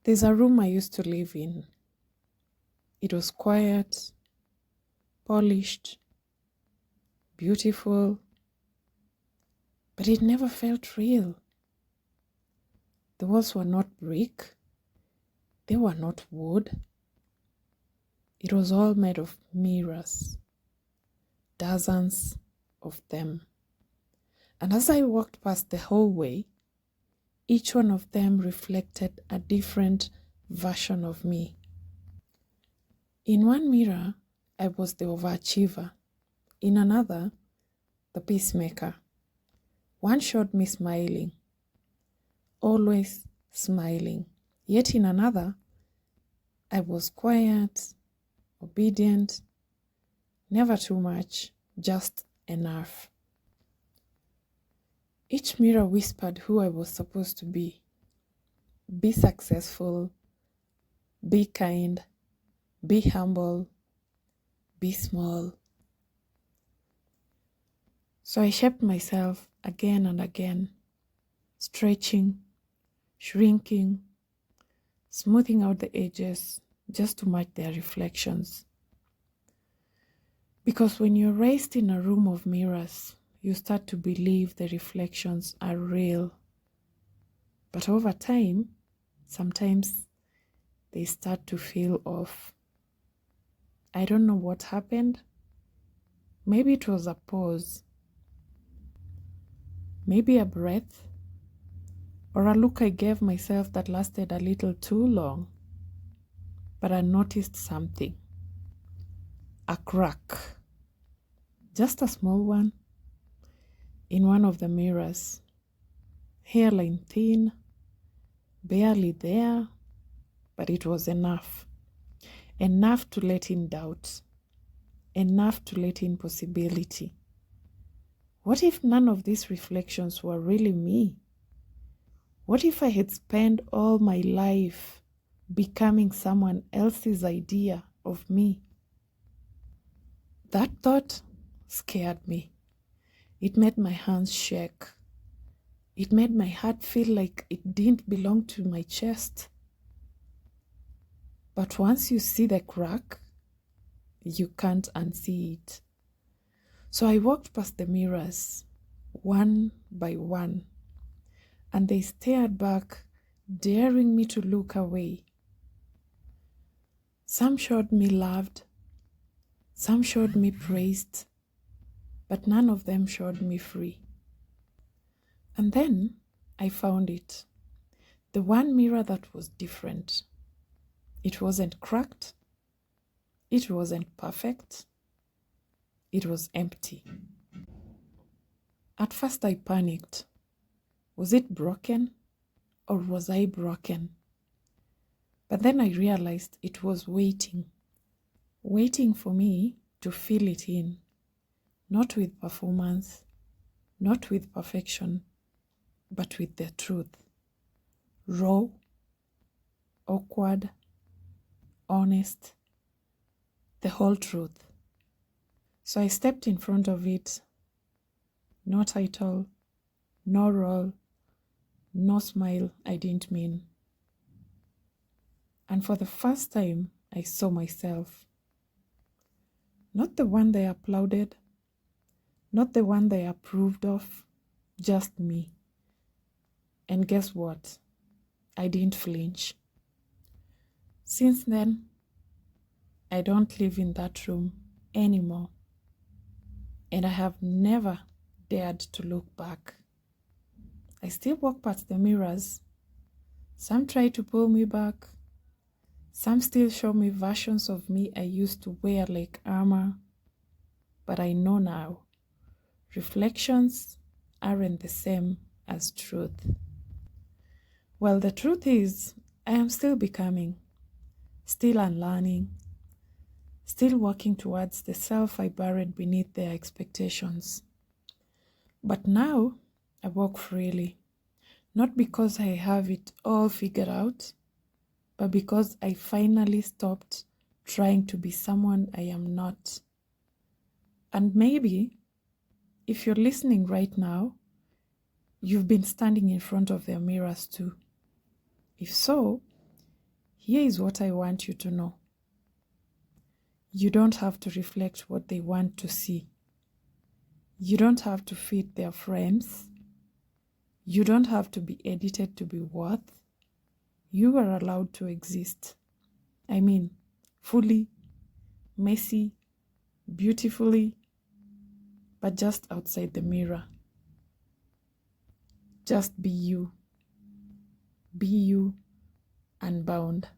There's a room I used to live in. It was quiet, polished, beautiful, but it never felt real. The walls were not brick, they were not wood. It was all made of mirrors, dozens of them. And as I walked past the hallway, each one of them reflected a different version of me. In one mirror, I was the overachiever. In another, the peacemaker. One showed me smiling, always smiling. Yet in another, I was quiet, obedient, never too much, just enough. Each mirror whispered who I was supposed to be. Be successful, be kind, be humble, be small. So I shaped myself again and again, stretching, shrinking, smoothing out the edges just to match their reflections. Because when you're raised in a room of mirrors, you start to believe the reflections are real. But over time, sometimes they start to feel off. I don't know what happened. Maybe it was a pause, maybe a breath, or a look I gave myself that lasted a little too long. But I noticed something. A crack. Just a small one. In one of the mirrors. Hairline thin, barely there, but it was enough. Enough to let in doubt. Enough to let in possibility. What if none of these reflections were really me? What if I had spent all my life becoming someone else's idea of me? That thought scared me. It made my hands shake. It made my heart feel like it didn't belong to my chest. But once you see the crack, you can't unsee it. So I walked past the mirrors, one by one, and they stared back, daring me to look away. Some showed me loved, some showed me praised, but none of them showed me free. And then I found it, the one mirror that was different. It wasn't cracked, it wasn't perfect, it was empty. At first I panicked. Was it broken, or was I broken? But then I realized it was waiting for me to fill it in, not with performance, not with perfection, but with the truth. Raw, awkward, honest, the whole truth. So I stepped in front of it. No title, no role, no smile I didn't mean. And for the first time, I saw myself. Not the one they applauded, not the one they approved of, just me. And guess what? I didn't flinch. Since then, I don't live in that room anymore. And I have never dared to look back. I still walk past the mirrors. Some try to pull me back. Some still show me versions of me I used to wear like armor. But I know now, reflections aren't the same as truth. Well, the truth is, I am still becoming, still unlearning, still working towards the self I buried beneath their expectations. But now, I walk freely, not because I have it all figured out, but because I finally stopped trying to be someone I am not. And maybe, if you're listening right now, you've been standing in front of their mirrors too. If so, Here is what I want you to know. You don't have to reflect what they want to see. You don't have to fit their frames. You don't have to be edited to be worth. You are allowed to exist. I mean, fully, messy, beautifully, but just outside the mirror. Just be you. Be you, unbound.